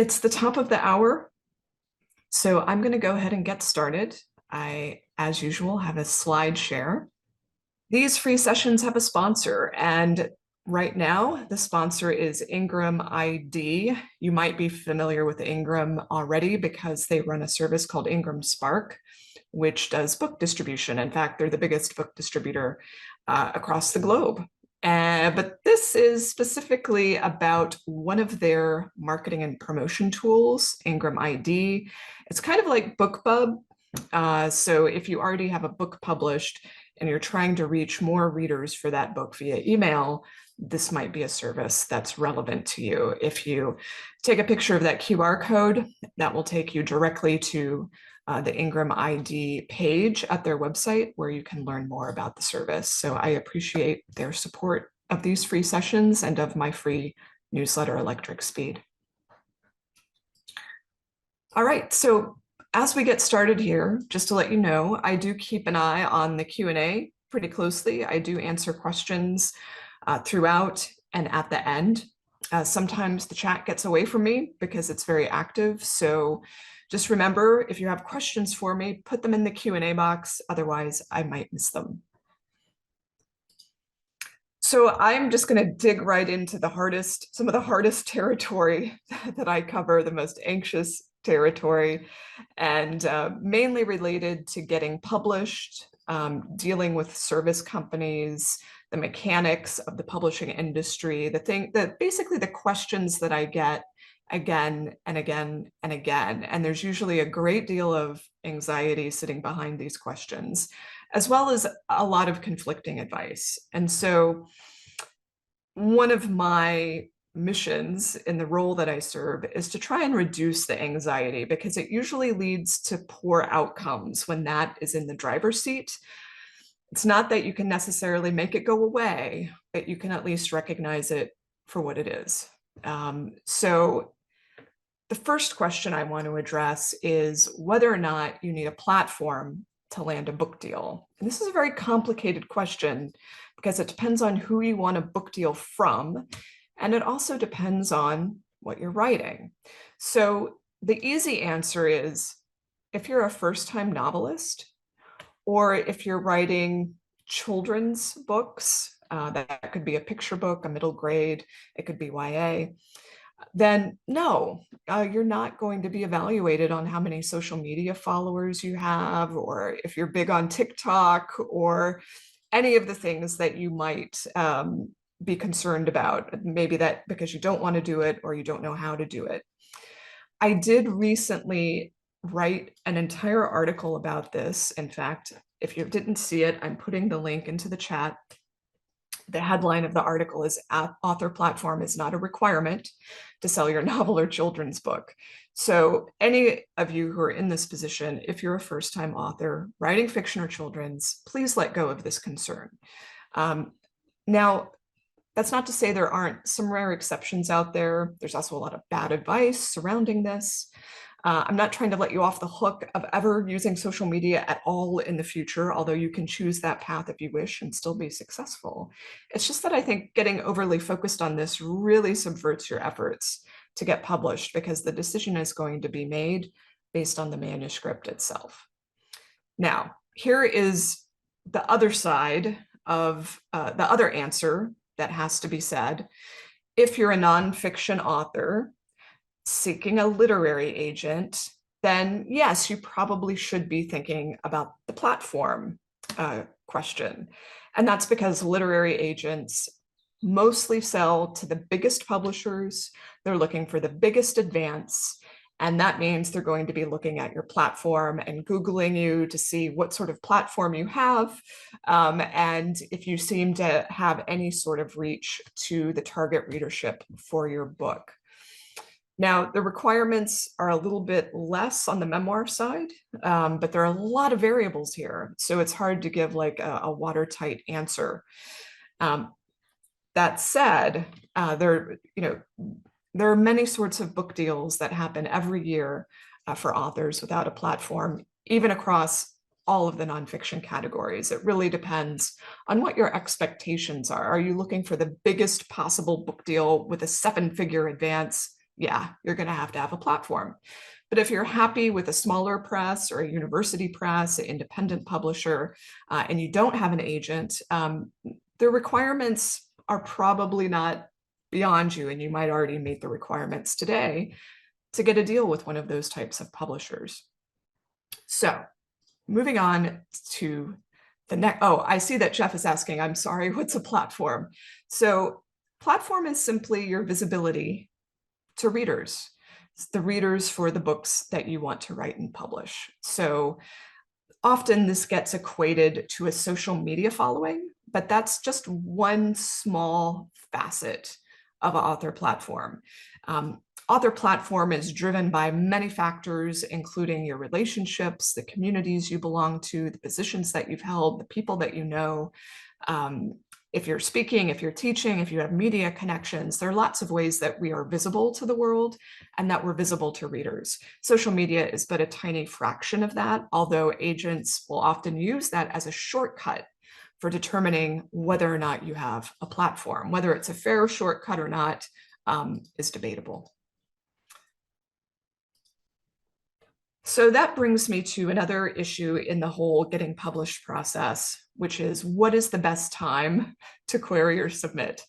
It's the top of the hour, so I'm going to go ahead and get started. I, as usual, have a slide share. These free sessions have a sponsor, and right now the sponsor is Ingram ID. You might be familiar with Ingram already because they run a service called Ingram Spark, which does book distribution. In fact, they're the biggest book distributor across the globe. But this is specifically about one of their marketing and promotion tools, Ingram ID. It's kind of like BookBub. So if you already have a book published and you're trying to reach more readers for that book via email, this might be a service that's relevant to you. If you take a picture of that QR code, that will take you directly to the Ingram ID page at their website where you can learn more about the service. So I appreciate their support of these free sessions and of my free newsletter, Electric Speed. All right, so as we get started here, just to let you know, I do keep an eye on the Q&A pretty closely. I do answer questions throughout and at the end. Sometimes the chat gets away from me because it's very active. So just remember, if you have questions for me, put them in the Q&A box. Otherwise, I might miss them. So I'm just going to dig right into some of the hardest territory that I cover, the most anxious territory, and mainly related to getting published, dealing with service companies, the mechanics of the publishing industry, basically the questions that I get again and again and again. And there's usually a great deal of anxiety sitting behind these questions, as well as a lot of conflicting advice. And so one of my missions in the role that I serve is to try and reduce the anxiety, because it usually leads to poor outcomes when that is in the driver's seat. It's not that you can necessarily make it go away, but you can at least recognize it for what it is. So the first question I want to address is whether or not you need a platform to land a book deal. And this is a very complicated question because it depends on who you want a book deal from, and it also depends on what you're writing. So the easy answer is if you're a first-time novelist, or if you're writing children's books, that could be a picture book, a middle grade, it could be YA, then no, you're not going to be evaluated on how many social media followers you have, or if you're big on TikTok, or any of the things that you might be concerned about. Maybe that because you don't want to do it or you don't know how to do it. I did recently write an entire article about this. In fact, if you didn't see it, I'm putting the link into the chat. The headline of the article is "Author Platform is Not a Requirement to Sell Your Novel or Children's Book." So any of you who are in this position, if you're a first-time author writing fiction or children's, please let go of this concern. Now, that's not to say there aren't some rare exceptions out there. There's also a lot of bad advice surrounding this. I'm not trying to let you off the hook of ever using social media at all in the future, although you can choose that path if you wish and still be successful. It's just that I think getting overly focused on this really subverts your efforts to get published, because the decision is going to be made based on the manuscript itself. Now, here is the other side of the other answer that has to be said. If you're a nonfiction author seeking a literary agent, then yes, you probably should be thinking about the platform question. And that's because literary agents mostly sell to the biggest publishers. They're looking for the biggest advance. And that means they're going to be looking at your platform and Googling you to see what sort of platform you have. And if you seem to have any sort of reach to the target readership for your book. Now, the requirements are a little bit less on the memoir side, but there are a lot of variables here. So it's hard to give like a watertight answer. That said, there are many sorts of book deals that happen every year for authors without a platform, even across all of the nonfiction categories. It really depends on what your expectations are. Are you looking for the biggest possible book deal with a 7-figure advance? yeah, you're going to have a platform. But if you're happy with a smaller press or a university press, an independent publisher, and you don't have an agent, the requirements are probably not beyond you, and you might already meet the requirements today to get a deal with one of those types of publishers. So moving on to the next, oh, I see that Jeff is asking, I'm sorry, what's a platform? So platform is simply your visibility to readers. It's the readers for the books that you want to write and publish. So often this gets equated to a social media following, but that's just one small facet of an author platform. Author platform is driven by many factors, including your relationships, the communities you belong to, the positions that you've held, the people that you know. If you're speaking, if you're teaching, if you have media connections, there are lots of ways that we are visible to the world and that we're visible to readers. Social media is but a tiny fraction of that, although agents will often use that as a shortcut for determining whether or not you have a platform. Whether it's a fair shortcut or not is debatable. So that brings me to another issue in the whole getting published process, which is what is the best time to query or submit?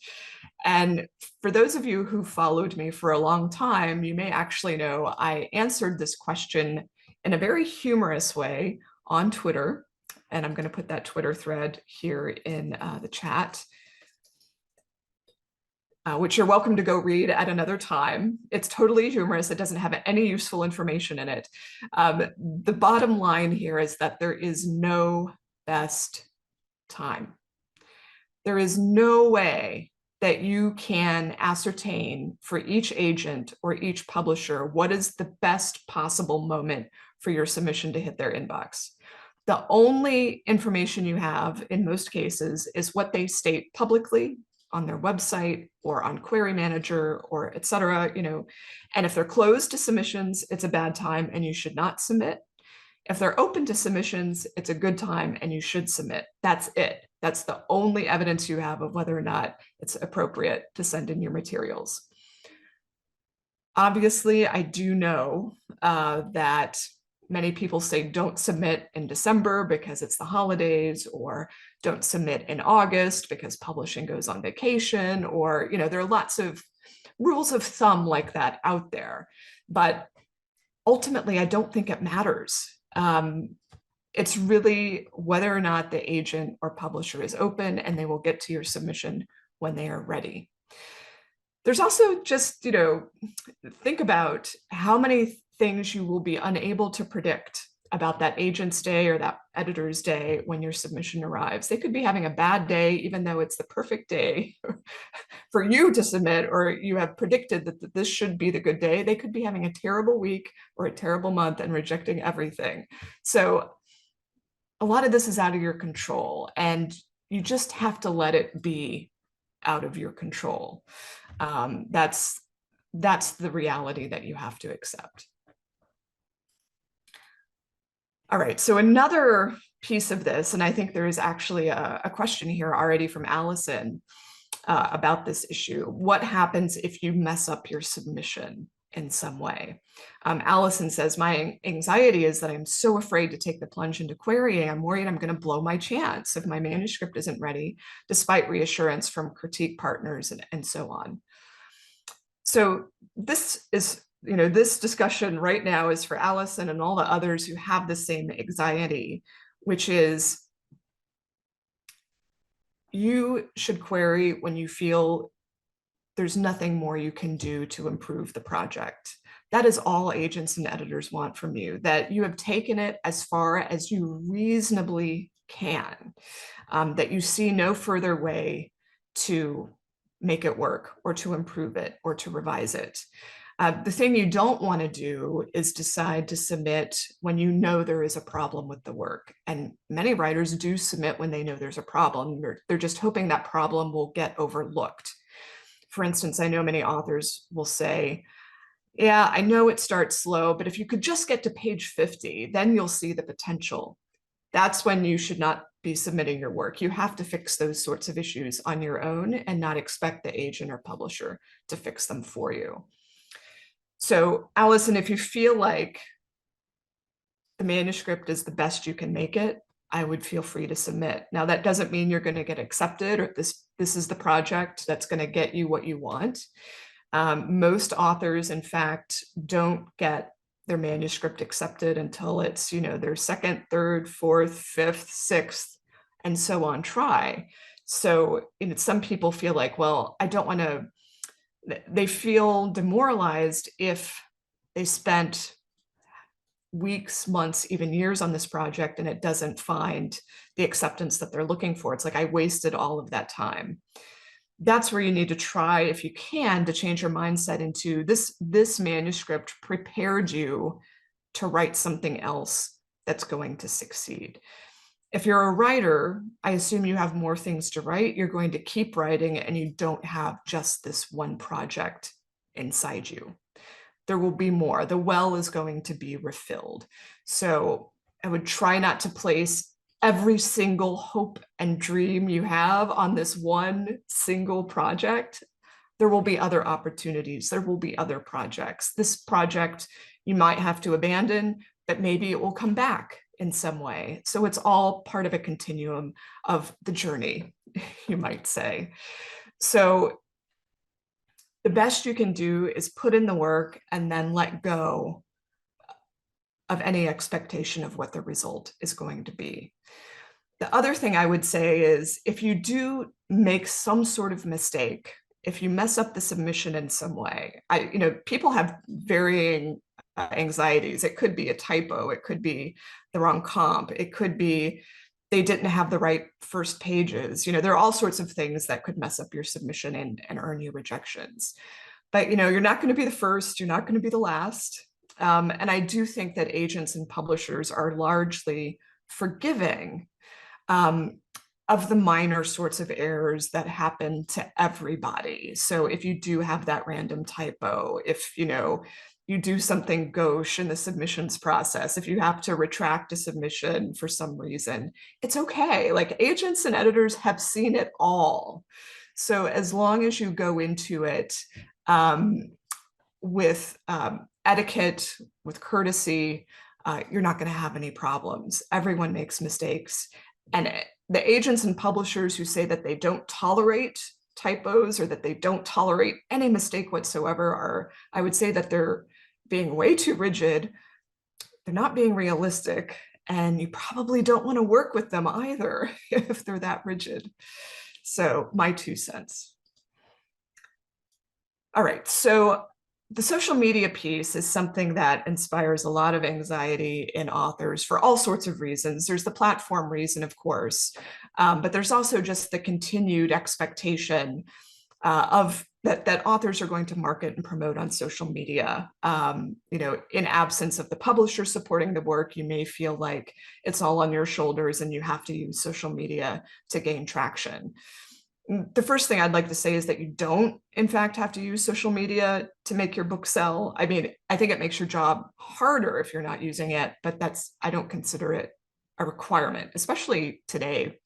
And for those of you who followed me for a long time, you may actually know I answered this question in a very humorous way on Twitter. And I'm going to put that Twitter thread here in the chat. Which you're welcome to go read at another time. It's totally humorous. It doesn't have any useful information in it. The bottom line here is that there is no best time. There is no way that you can ascertain for each agent or each publisher what is the best possible moment for your submission to hit their inbox. The only information you have in most cases is what they state publicly on their website or on Query Manager or et cetera, and if they're closed to submissions, it's a bad time and you should not submit. If they're open to submissions, it's a good time and you should submit. That's it. That's the only evidence you have of whether or not it's appropriate to send in your materials. Obviously, I do know that many people say don't submit in December because it's the holidays, or don't submit in August because publishing goes on vacation, or, there are lots of rules of thumb like that out there. But ultimately, I don't think it matters. It's really whether or not the agent or publisher is open, and they will get to your submission when they are ready. There's also just, think about how many things you will be unable to predict about that agent's day or that editor's day when your submission arrives. They could be having a bad day, even though it's the perfect day for you to submit, or you have predicted that this should be the good day. They could be having a terrible week or a terrible month and rejecting everything. So a lot of this is out of your control, and you just have to let it be out of your control. That's the reality that you have to accept. All right, so another piece of this, and I think there is actually a question here already from Allison about this issue. What happens if you mess up your submission in some way? Allison says, my anxiety is that I'm so afraid to take the plunge into querying. I'm worried I'm going to blow my chance if my manuscript isn't ready, despite reassurance from critique partners and so on. So this is, this discussion right now is for Allison and all the others who have the same anxiety, which is you should query when you feel there's nothing more you can do to improve the project. That is all agents and editors want from you, that you have taken it as far as you reasonably can, that you see no further way to make it work or to improve it or to revise it. The thing you don't want to do is decide to submit when you know there is a problem with the work. And many writers do submit when they know there's a problem. They're just hoping that problem will get overlooked. For instance, I know many authors will say, yeah, I know it starts slow, but if you could just get to page 50, then you'll see the potential. That's when you should not be submitting your work. You have to fix those sorts of issues on your own and not expect the agent or publisher to fix them for you. So, Allison, if you feel like the manuscript is the best you can make it, I would feel free to submit. Now, that doesn't mean you're going to get accepted or this is the project that's going to get you what you want. Most authors, in fact, don't get their manuscript accepted until it's, their second, third, fourth, fifth, sixth, and so on try. So, some people feel like, well, I don't want to, they feel demoralized if they spent weeks, months, even years on this project and it doesn't find the acceptance that they're looking for. It's like I wasted all of that time. That's where you need to try, if you can, to change your mindset into this manuscript prepared you to write something else that's going to succeed. If you're a writer, I assume you have more things to write. You're going to keep writing and you don't have just this one project inside you. There will be more. The well is going to be refilled. So I would try not to place every single hope and dream you have on this one single project. There will be other opportunities. There will be other projects. This project you might have to abandon, but maybe it will come back in some way. So it's all part of a continuum of the journey, you might say. So the best you can do is put in the work and then let go of any expectation of what the result is going to be. The other thing I would say is if you do make some sort of mistake, if you mess up the submission in some way, people have varying anxieties. It could be a typo, it could be the wrong comp, it could be they didn't have the right first pages. There are all sorts of things that could mess up your submission and earn you rejections. But you're not going to be the first, you're not going to be the last. And I do think that agents and publishers are largely forgiving of the minor sorts of errors that happen to everybody. So if you do have that random typo, if you do something gauche in the submissions process, if you have to retract a submission for some reason, it's okay. Like agents and editors have seen it all. So as long as you go into it with etiquette, with courtesy, you're not going to have any problems. Everyone makes mistakes. And the agents and publishers who say that they don't tolerate typos or that they don't tolerate any mistake whatsoever I would say that they're being way too rigid. They're not being realistic, and you probably don't want to work with them either if they're that rigid. So my 2 cents. All right, so the social media piece is something that inspires a lot of anxiety in authors for all sorts of reasons. There's the platform reason, of course, but there's also just the continued expectation of that authors are going to market and promote on social media. In absence of the publisher supporting the work, you may feel like it's all on your shoulders and you have to use social media to gain traction. The first thing I'd like to say is that you don't, in fact, have to use social media to make your book sell. I mean, I think it makes your job harder if you're not using it, but I don't consider it a requirement, especially today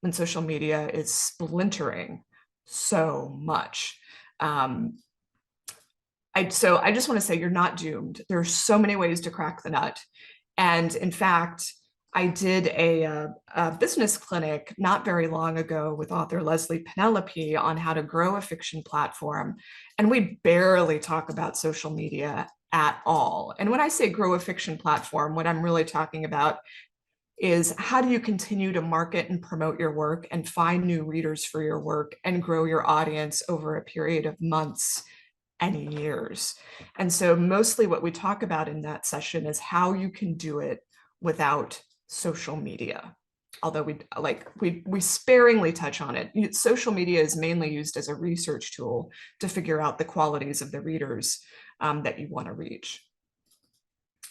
when social media is splintering so much. So I just want to say you're not doomed. There are so many ways to crack the nut. And in fact, I did a business clinic not very long ago with author Leslie Penelope on how to grow a fiction platform. And we barely talk about social media at all. And when I say grow a fiction platform, what I'm really talking about is how do you continue to market and promote your work and find new readers for your work and grow your audience over a period of months and years. And so mostly what we talk about in that session is how you can do it without social media. Although we sparingly touch on it. Social media is mainly used as a research tool to figure out the qualities of the readers that you want to reach.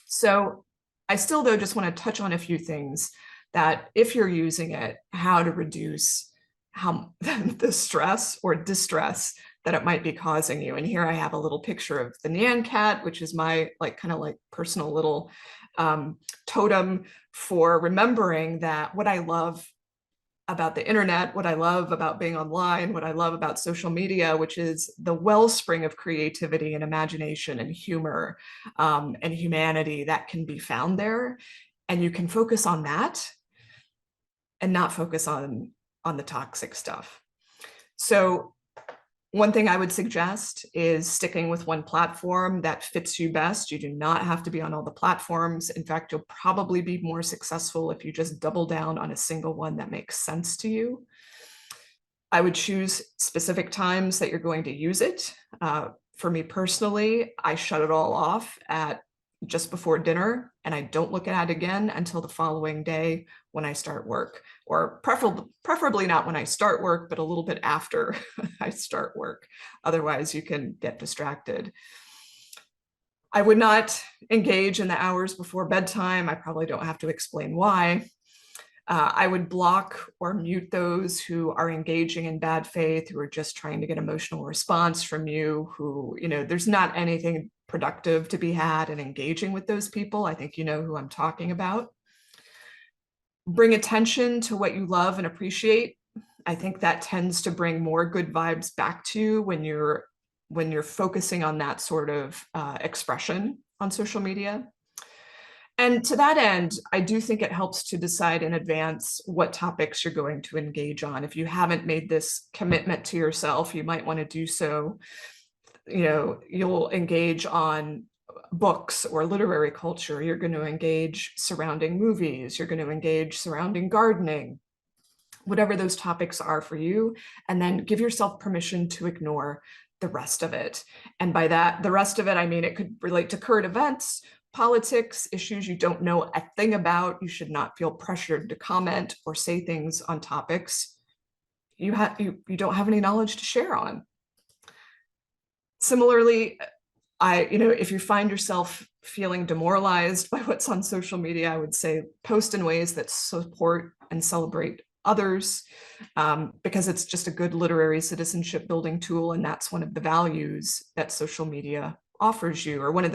So I still, though, just want to touch on a few things that if you're using it, how to reduce the stress or distress that it might be causing you. And here I have a little picture of the Nyan cat, which is my kind of personal little totem for remembering that what I love about the internet, what I love about being online, what I love about social media, which is the wellspring of creativity and imagination and humor and humanity that can be found there. And you can focus on that and not focus on the toxic stuff. So one thing I would suggest is sticking with one platform that fits you best. You do not have to be on all the platforms. In fact, you'll probably be more successful if you just double down on a single one that makes sense to you. I would choose specific times that you're going to use it. For me personally, I shut it all off at just before dinner, and I don't look at it again until the following day when I start work, or preferably not when I start work, but a little bit after I start work. Otherwise, you can get distracted. I would not engage in the hours before bedtime. I probably don't have to explain why. I would block or mute those who are engaging in bad faith, who are just trying to get emotional response from you, who, there's not anything productive to be had in engaging with those people. I think you know who I'm talking about. Bring attention to what you love and appreciate. I think that tends to bring more good vibes back to you when you're focusing on that sort of expression on social media. And to that end, I do think it helps to decide in advance what topics you're going to engage on. If you haven't made this commitment to yourself, you might want to do so. You'll engage on books or literary culture. You're going to engage surrounding movies. You're going to engage surrounding gardening, whatever those topics are for you. And then give yourself permission to ignore the rest of it. And by that, the rest of it, I mean, it could relate to current events, politics, issues you don't know a thing about. You should not feel pressured to comment or say things on topics you don't have any knowledge to share on. Similarly, if you find yourself feeling demoralized by what's on social media, I would say post in ways that support and celebrate others, because it's just a good literary citizenship building tool, and that's one of the values that social media offers you, or one of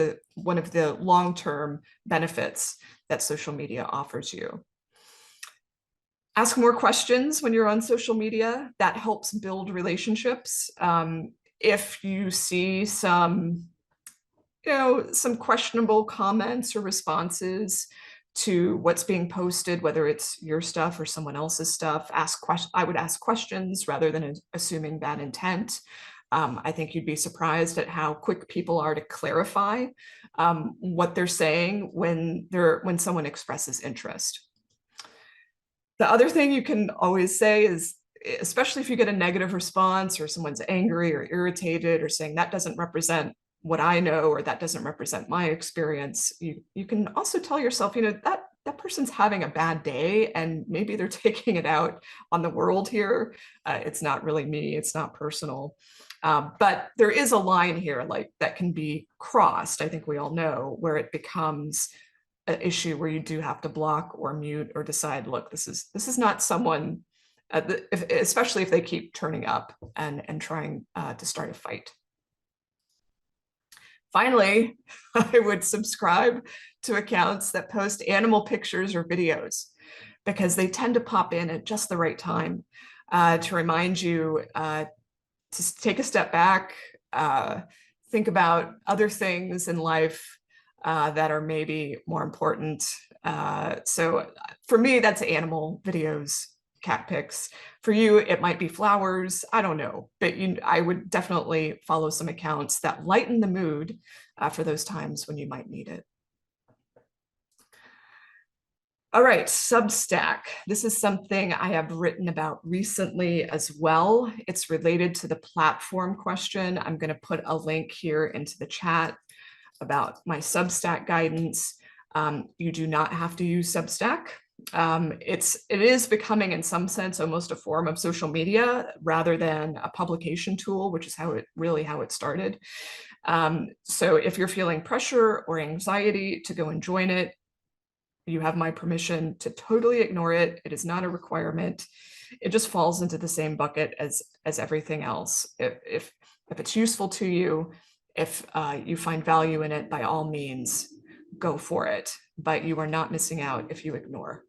the long-term benefits that social media offers you. Ask more questions when you're on social media. That helps build relationships. If you see some questionable comments or responses to what's being posted, whether it's your stuff or someone else's stuff, I would ask questions rather than assuming bad intent. I think you'd be surprised at how quick people are to clarify what they're saying when someone expresses interest. The other thing you can always say is, especially if you get a negative response or someone's angry or irritated or saying that doesn't represent what I know, or that doesn't represent my experience, you can also tell yourself, that person's having a bad day and maybe they're taking it out on the world here. It's not really me, it's not personal. But there is a line here that can be crossed, I think we all know, where it becomes an issue where you do have to block or mute or decide, look, this is not someone, especially if they keep turning up and trying to start a fight. Finally, I would subscribe to accounts that post animal pictures or videos, because they tend to pop in at just the right time to remind you to take a step back, think about other things in life that are maybe more important. So for me, that's animal videos, cat pics. For you, it might be flowers. I don't know, but I would definitely follow some accounts that lighten the mood for those times when you might need it. All right, Substack. This is something I have written about recently as well. It's related to the platform question. I'm going to put a link here into the chat about my Substack guidance. You do not have to use Substack. It is becoming, in some sense, almost a form of social media rather than a publication tool, which is how it started. So if you're feeling pressure or anxiety to go and join it, you have my permission to totally ignore it. It is not a requirement. It just falls into the same bucket as everything else. If it's useful to you, if you find value in it, by all means, go for it. But you are not missing out if you ignore.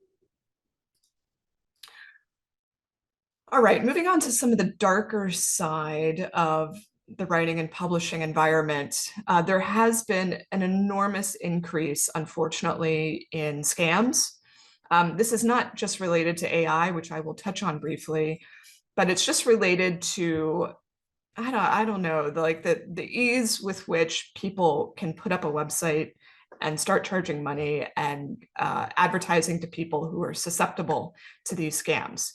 All right, moving on to some of the darker side of the writing and publishing environment, there has been an enormous increase, unfortunately, in scams. This is not just related to AI, which I will touch on briefly, but it's just related to I don't know, the ease with which people can put up a website and start charging money and advertising to people who are susceptible to these scams.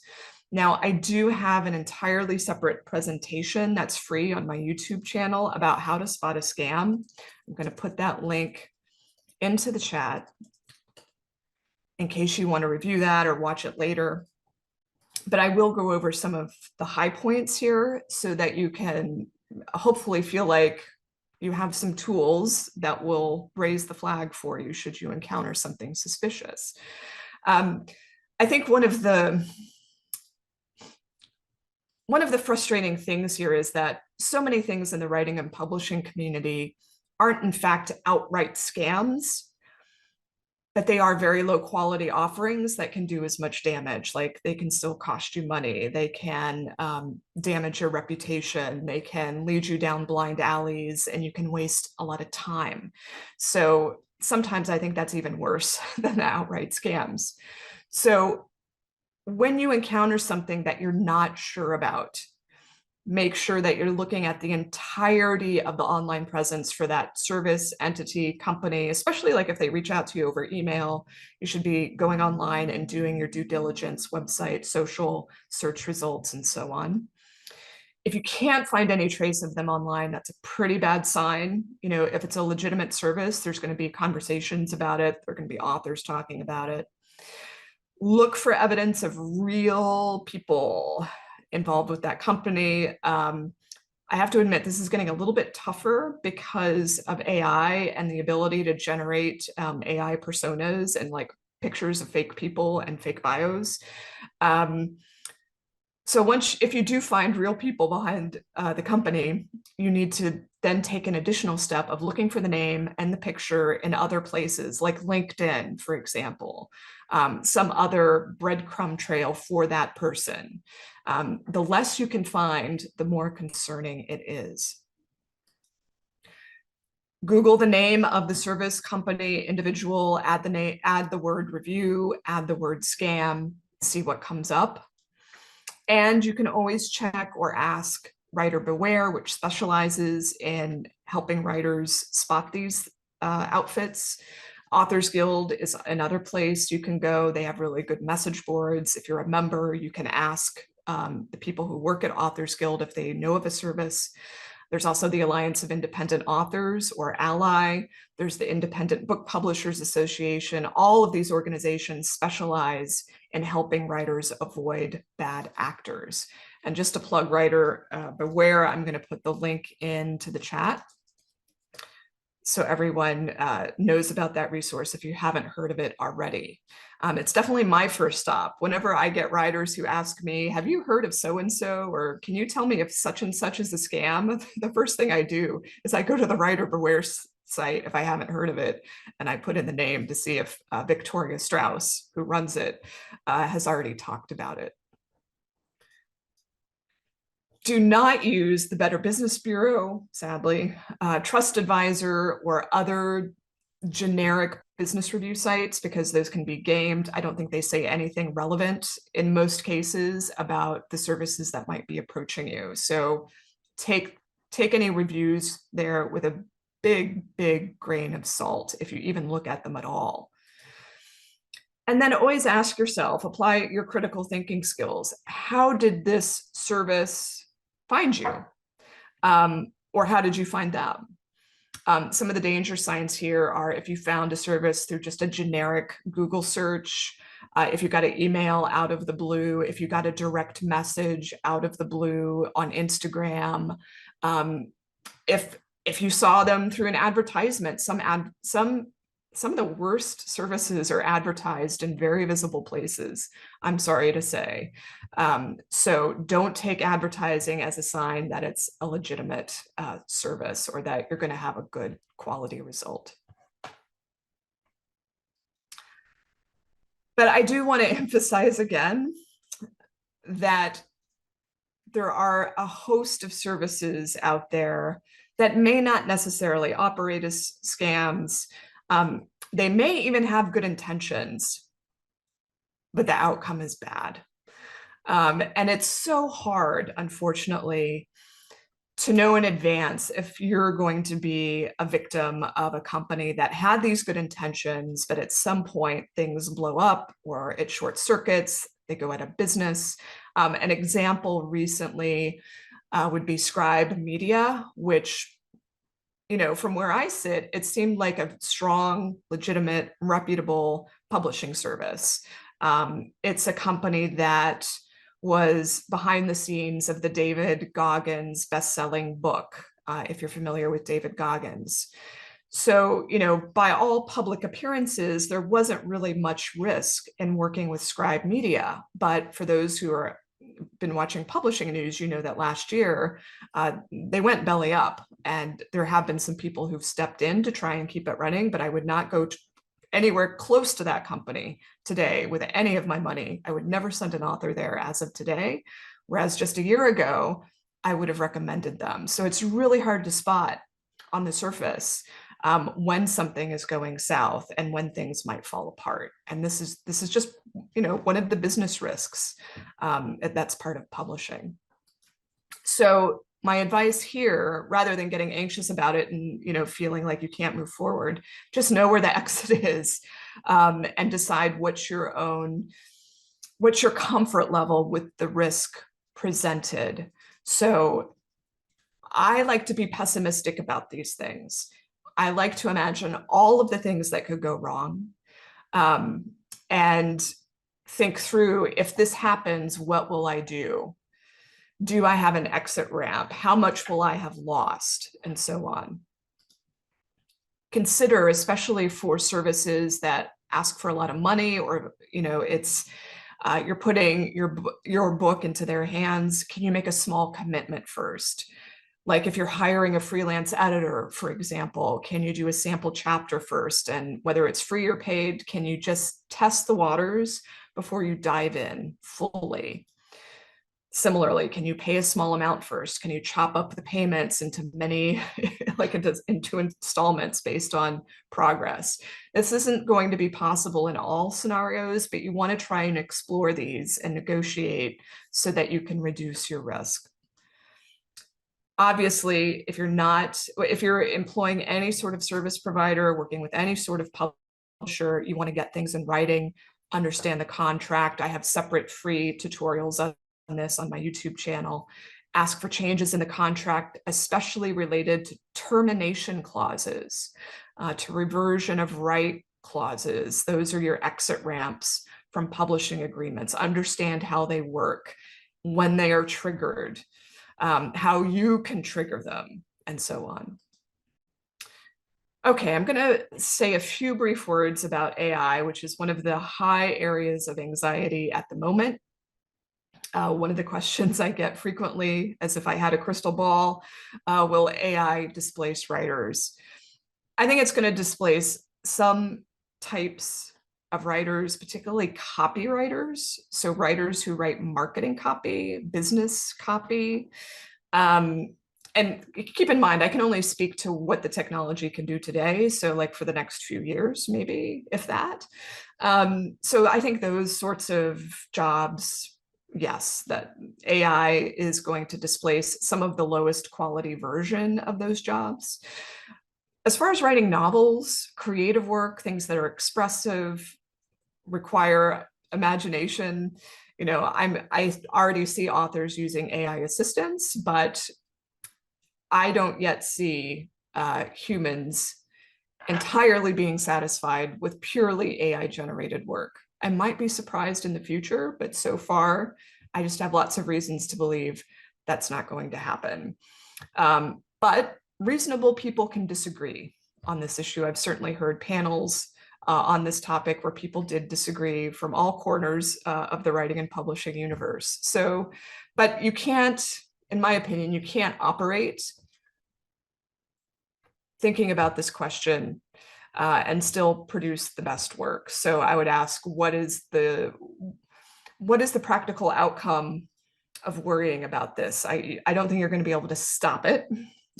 Now, I do have an entirely separate presentation that's free on my YouTube channel about how to spot a scam. I'm going to put that link into the chat in case you want to review that or watch it later. But I will go over some of the high points here so that you can hopefully feel like you have some tools that will raise the flag for you should you encounter something suspicious. I think one of the frustrating things here is that so many things in the writing and publishing community aren't in fact outright scams, but they are very low quality offerings that can do as much damage. Like they can still cost you money. They can damage your reputation. They can lead you down blind alleys and you can waste a lot of time. So sometimes I think that's even worse than the outright scams. So when you encounter something that you're not sure about, make sure that you're looking at the entirety of the online presence for that service, entity, company, especially like if they reach out to you over email, you should be going online and doing your due diligence, website, social, search results, and so on. If you can't find any trace of them online, that's a pretty bad sign. You know, if it's a legitimate service, there's going to be conversations about it. There are going to be authors talking about it. Look for evidence of real people involved with that company. I have to admit, this is getting a little bit tougher because of AI and the ability to generate AI personas and like pictures of fake people and fake bios. So if you do find real people behind the company, you need to then take an additional step of looking for the name and the picture in other places, like LinkedIn, for example, some other breadcrumb trail for that person. The less you can find, the more concerning it is. Google the name of the service, company, individual, add the word review, add the word scam, see what comes up. And you can always check or ask Writer Beware, which specializes in helping writers spot these outfits. Authors Guild is another place you can go. They have really good message boards. If you're a member, you can ask the people who work at Authors Guild if they know of a service. There's also the Alliance of Independent Authors, or ALLI. There's the Independent Book Publishers Association. All of these organizations specialize in helping writers avoid bad actors. And just to plug Writer Beware, I'm going to put the link into the chat so everyone knows about that resource if you haven't heard of it already. It's definitely my first stop. Whenever I get writers who ask me, have you heard of so-and-so, or can you tell me if such and such is a scam? The first thing I do is I go to the Writer Beware site if I haven't heard of it, and I put in the name to see if Victoria Strauss, who runs it, has already talked about it. Do not use the Better Business Bureau, sadly, Trust Advisor, or other generic business review sites because those can be gamed. I don't think they say anything relevant in most cases about the services that might be approaching you. So take any reviews there with a big grain of salt if you even look at them at all. And then always ask yourself, apply your critical thinking skills. How did this service find you? Or how did you find them? Some of the danger signs here are if you found a service through just a generic Google search, if you got an email out of the blue, if you got a direct message out of the blue on Instagram, if you saw them through an advertisement, some of the worst services are advertised in very visible places, I'm sorry to say. So don't take advertising as a sign that it's a legitimate service or that you're going to have a good quality result. But I do want to emphasize again that there are a host of services out there that may not necessarily operate as scams. They may even have good intentions, but the outcome is bad. And it's so hard, unfortunately, to know in advance if you're going to be a victim of a company that had these good intentions, but at some point things blow up or it short circuits, they go out of business. An example recently would be Scribe Media, which, from where I sit, it seemed like a strong, legitimate, reputable publishing service. It's a company that was behind the scenes of the David Goggins best-selling book, if you're familiar with David Goggins. So, by all public appearances, there wasn't really much risk in working with Scribe Media. But for those who are been watching publishing news, that last year they went belly up, and there have been some people who've stepped in to try and keep it running, but I would not go anywhere close to that company today with any of my money. I would never send an author there as of today, whereas just a year ago, I would have recommended them. So it's really hard to spot on the surface when something is going south and when things might fall apart. And this is just, one of the business risks that's part of publishing. So my advice here, rather than getting anxious about it and feeling like you can't move forward, just know where the exit is, and decide what's your comfort level with the risk presented. So I like to be pessimistic about these things. I like to imagine all of the things that could go wrong, and think through, if this happens, what will I do? Do I have an exit ramp? How much will I have lost? And so on. Consider, especially for services that ask for a lot of money, or it's you're putting your book into their hands. Can you make a small commitment first? Like if you're hiring a freelance editor, for example, can you do a sample chapter first? And whether it's free or paid, can you just test the waters before you dive in fully? Similarly, can you pay a small amount first? Can you chop up the payments into many, into installments based on progress? This isn't going to be possible in all scenarios, but you want to try and explore these and negotiate so that you can reduce your risk. Obviously, if you're employing any sort of service provider, working with any sort of publisher, you want to get things in writing, understand the contract. I have separate free tutorials on this on my YouTube channel. Ask for changes in the contract, especially related to termination clauses, to reversion of right clauses. Those are your exit ramps from publishing agreements. Understand how they work, when they are triggered, how you can trigger them, and so on. Okay, I'm going to say a few brief words about AI, which is one of the high areas of anxiety at the moment. One of the questions I get frequently, as if I had a crystal ball, will AI displace writers? I think it's going to displace some types of writers, particularly copywriters. So writers who write marketing copy, business copy. And keep in mind, I can only speak to what the technology can do today. So like for the next few years, maybe, if that. So I think those sorts of jobs, yes, that AI is going to displace some of the lowest quality version of those jobs. As far as writing novels, creative work, things that are expressive, require imagination, I already see authors using AI assistants, but I don't yet see humans entirely being satisfied with purely AI generated work. I might be surprised in the future, but so far, I just have lots of reasons to believe that's not going to happen. But reasonable people can disagree on this issue. I've certainly heard panels on this topic where people did disagree from all corners of the writing and publishing universe. So, but you can't, in my opinion, you can't operate thinking about this question and still produce the best work. So I would ask, what is the practical outcome worrying about this. I don't think you're going to be able to stop it.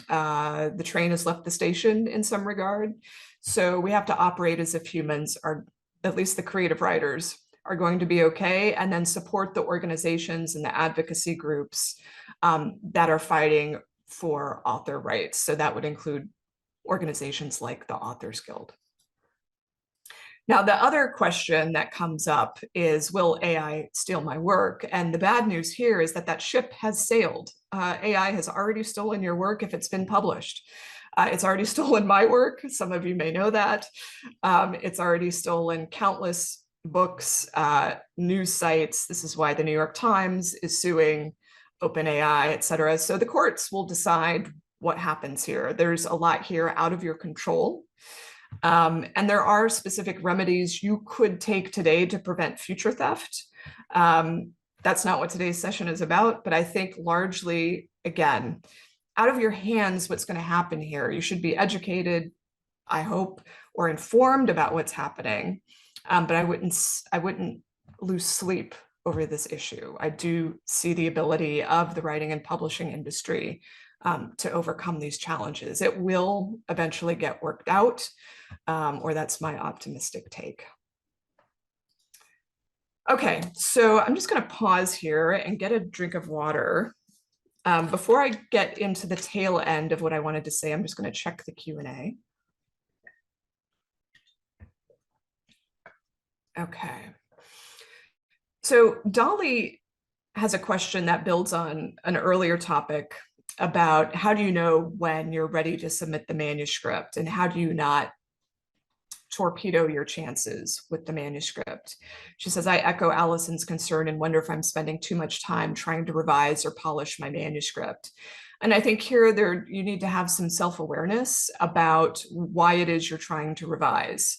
The train has left the station in some regard. So we have to operate as if humans are, at least the creative writers, are going to be okay, and then support the organizations and the advocacy groups that are fighting for author rights. So that would include organizations like the Authors Guild. Now, the other question that comes up is, will AI steal my work? And the bad news here is that that ship has sailed. AI has already stolen your work if it's been published. It's already stolen my work. Some of you may know that. It's already stolen countless books, news sites. This is why the New York Times is suing OpenAI, et cetera. So the courts will decide what happens here. There's a lot here out of your control. And there are specific remedies you could take today to prevent future theft. That's not what today's session is about, but I think largely, again, out of your hands, what's going to happen here. You should be educated, I hope, or informed about what's happening. But I wouldn't lose sleep over this issue. I do see the ability of the writing and publishing industry to overcome these challenges. It will eventually get worked out, or that's my optimistic take. Okay, so I'm just going to pause here and get a drink of water. Before I get into the tail end of what I wanted to say, I'm just going to check the Q&A. Okay. So Dolly has a question that builds on an earlier topic about how do you know when you're ready to submit the manuscript, and how do you not torpedo your chances with the manuscript. She says, I echo Allison's concern and wonder if I'm spending too much time trying to revise or polish my manuscript. And I think here you need to have some self-awareness about why it is you're trying to revise.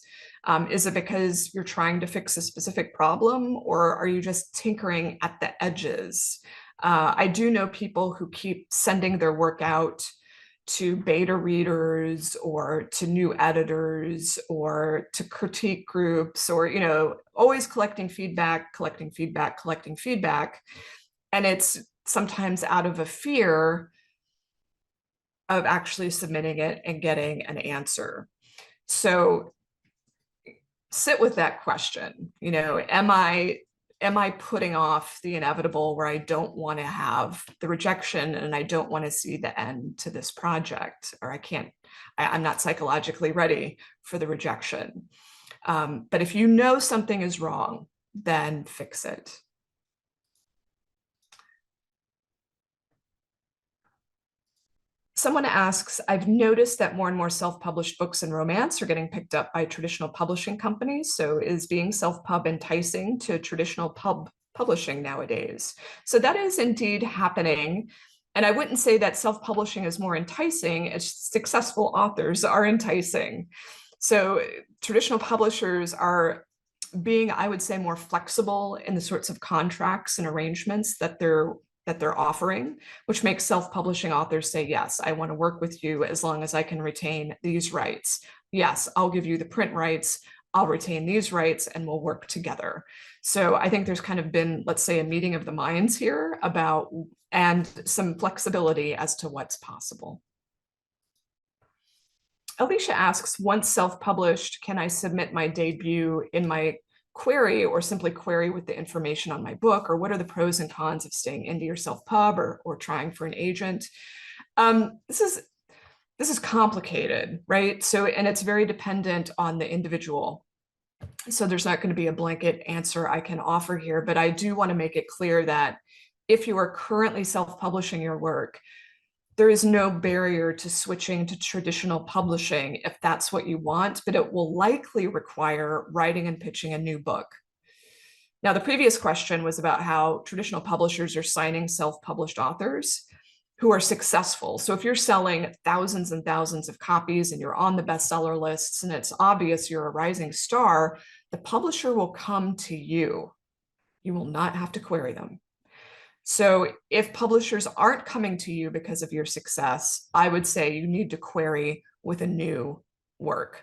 Is it because you're trying to fix a specific problem, or are you just tinkering at the edges? I do know people who keep sending their work out to beta readers or to new editors or to critique groups, or, always collecting feedback. And it's sometimes out of a fear of actually submitting it and getting an answer. So sit with that question. Am I putting off the inevitable where I don't want to have the rejection and I don't want to see the end to this project, or I'm not psychologically ready for the rejection. But if you know something is wrong, then fix it. Someone asks, I've noticed that more and more self-published books and romance are getting picked up by traditional publishing companies. So is being self-pub enticing to traditional publishing nowadays? So that is indeed happening. And I wouldn't say that self-publishing is more enticing, as successful authors are enticing. So traditional publishers are being, I would say, more flexible in the sorts of contracts and arrangements that they're offering, which makes self-publishing authors say, yes, I want to work with you as long as I can retain these rights. Yes, I'll give you the print rights, I'll retain these rights, and we'll work together. So I think there's kind of been, let's say, a meeting of the minds here and some flexibility as to what's possible. Alicia asks, once self-published, can I submit my debut in my query or simply query with the information on my book? Or what are the pros and cons of staying indie or self-pub or trying for an agent? This is complicated, right? So, and it's very dependent on the individual. So there's not going to be a blanket answer I can offer here, but I do want to make it clear that if you are currently self-publishing your work, there is no barrier to switching to traditional publishing if that's what you want, but it will likely require writing and pitching a new book. Now, the previous question was about how traditional publishers are signing self-published authors who are successful. So if you're selling thousands and thousands of copies and you're on the bestseller lists and it's obvious you're a rising star, the publisher will come to you. You will not have to query them. So if publishers aren't coming to you because of your success, I would say you need to query with a new work.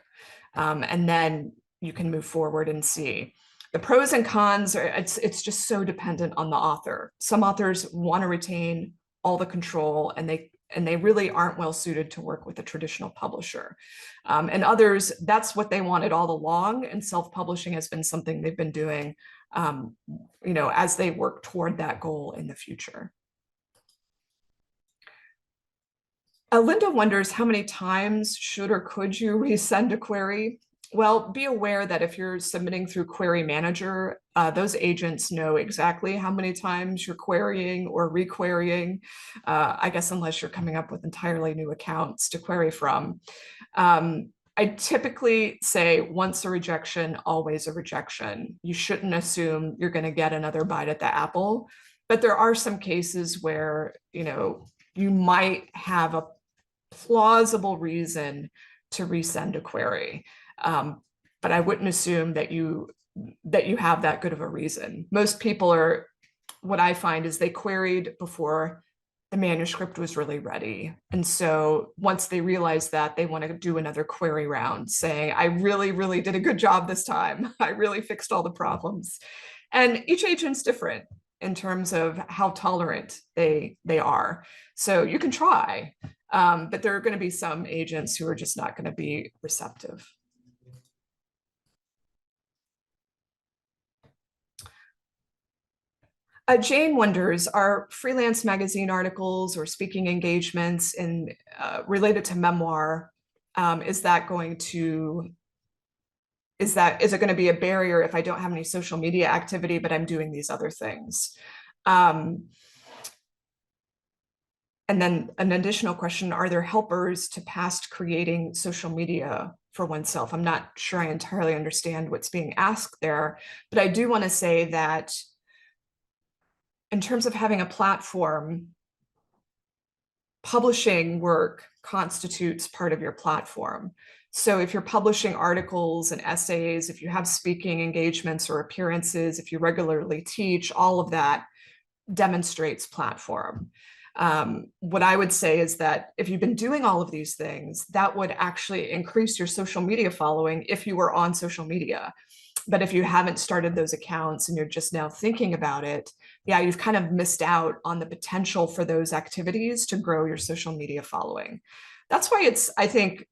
And then you can move forward and see. The pros and cons are, it's just so dependent on the author. Some authors want to retain all the control, and they really aren't well suited to work with a traditional publisher. And others, that's what they wanted all along, and self-publishing has been something they've been doing, as they work toward that goal in the future. Linda wonders, how many times should or could you resend a query? Well, be aware that if you're submitting through Query Manager, those agents know exactly how many times you're querying or requerying, I guess unless you're coming up with entirely new accounts to query from. I typically say once a rejection, always a rejection. You shouldn't assume you're going to get another bite at the apple, but there are some cases where, you might have a plausible reason to resend a query. But I wouldn't assume that you have that good of a reason. Most people are, what I find is they queried before the manuscript was really ready. And so once they realize that, they want to do another query round saying, I really, really did a good job this time. I really fixed all the problems. And each agent's different in terms of how tolerant they are. So you can try, but there are going to be some agents who are just not going to be receptive. Jane wonders, are freelance magazine articles or speaking engagements related to memoir, is it going to be a barrier if I don't have any social media activity, but I'm doing these other things? And then an additional question, are there helpers to past creating social media for oneself? I'm not sure I entirely understand what's being asked there, but I do want to say that in terms of having a platform, publishing work constitutes part of your platform. So if you're publishing articles and essays, if you have speaking engagements or appearances, if you regularly teach, all of that demonstrates platform. What I would say is that if you've been doing all of these things, that would actually increase your social media following if you were on social media. But if you haven't started those accounts and you're just now thinking about it, yeah, you've kind of missed out on the potential for those activities to grow your social media following. That's why it's, I think,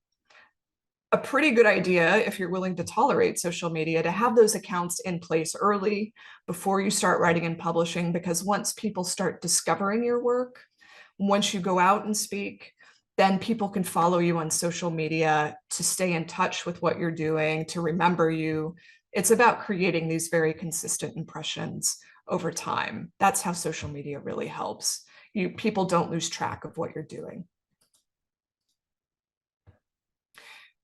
a pretty good idea, if you're willing to tolerate social media, to have those accounts in place early before you start writing and publishing, because once people start discovering your work, once you go out and speak, then people can follow you on social media to stay in touch with what you're doing, to remember you. It's about creating these very consistent impressions over time. That's how social media really helps. People don't lose track of what you're doing.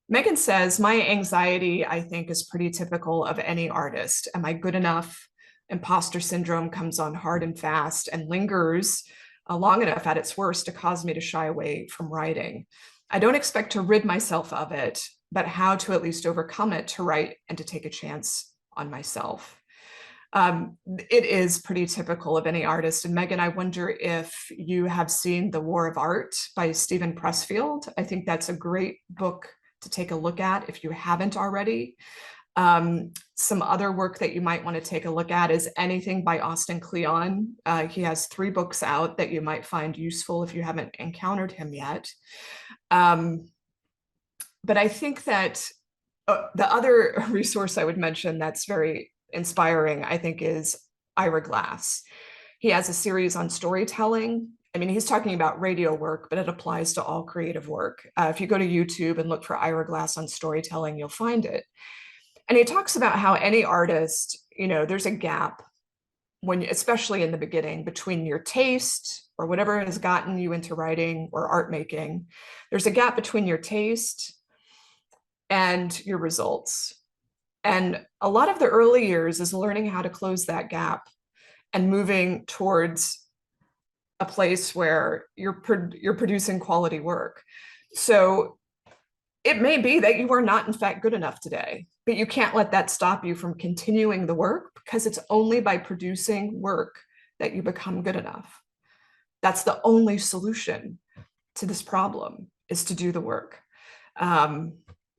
Megan says, my anxiety, I think, is pretty typical of any artist. Am I good enough? Imposter syndrome comes on hard and fast and lingers long enough at its worst to cause me to shy away from writing. I don't expect to rid myself of it, but how to at least overcome it to write and to take a chance on myself. It is pretty typical of any artist. And Megan, I wonder if you have seen The War of Art by Stephen Pressfield. I think that's a great book to take a look at if you haven't already. Some other work that you might want to take a look at is anything by Austin Kleon. He has 3 books out that you might find useful if you haven't encountered him yet. But I think that the other resource I would mention that's very inspiring, I think, is Ira Glass. He has a series on storytelling. I mean, he's talking about radio work, but it applies to all creative work. If you go to YouTube and look for Ira Glass on storytelling, you'll find it. And he talks about how any artist, there's a gap when, especially in the beginning, between your taste or whatever has gotten you into writing or art making. There's a gap between your taste and your results. And a lot of the early years is learning how to close that gap and moving towards a place where you're producing quality work. So it may be that you are not, in fact, good enough today, but you can't let that stop you from continuing the work, because it's only by producing work that you become good enough. That's the only solution to this problem, is to do the work.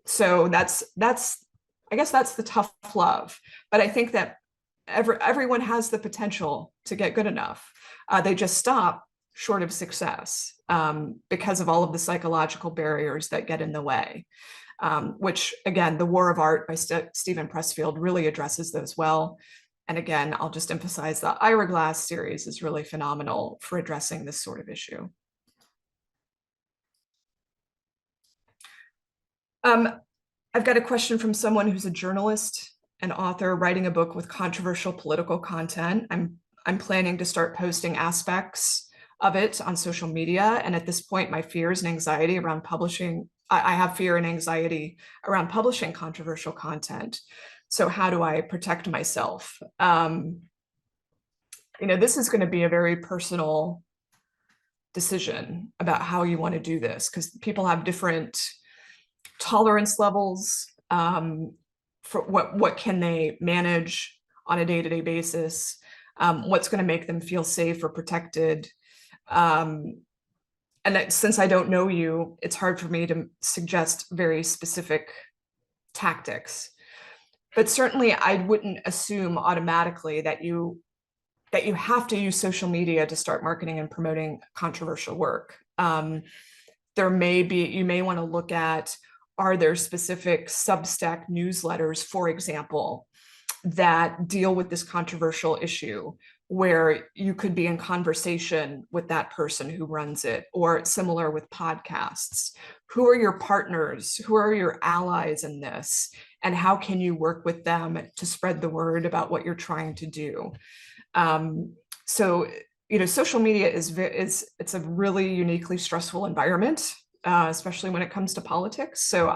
So that's I guess that's the tough love. But I think that everyone has the potential to get good enough. They just stop short of success because of all of the psychological barriers that get in the way. Which again, The War of Art by Stephen Pressfield really addresses those well. And again, I'll just emphasize the Ira Glass series is really phenomenal for addressing this sort of issue. I've got a question from someone who's a journalist and author writing a book with controversial political content. I'm planning to start posting aspects of it on social media. And at this point, my fears and anxiety around publishing, I have fear and anxiety around publishing controversial content. So how do I protect myself? This is going to be a very personal decision about how you want to do this, because people have different tolerance levels for what can they manage on a day-to-day basis, what's going to make them feel safe or protected. And since I don't know you, it's hard for me to suggest very specific tactics. But certainly I wouldn't assume automatically that you have to use social media to start marketing and promoting controversial work. You may want to look at, are there specific Substack newsletters, for example, that deal with this controversial issue, where you could be in conversation with that person who runs it, or similar with podcasts? Who are your partners? Who are your allies in this? And how can you work with them to spread the word about what you're trying to do? So, social media it's a really uniquely stressful environment, especially when it comes to politics. So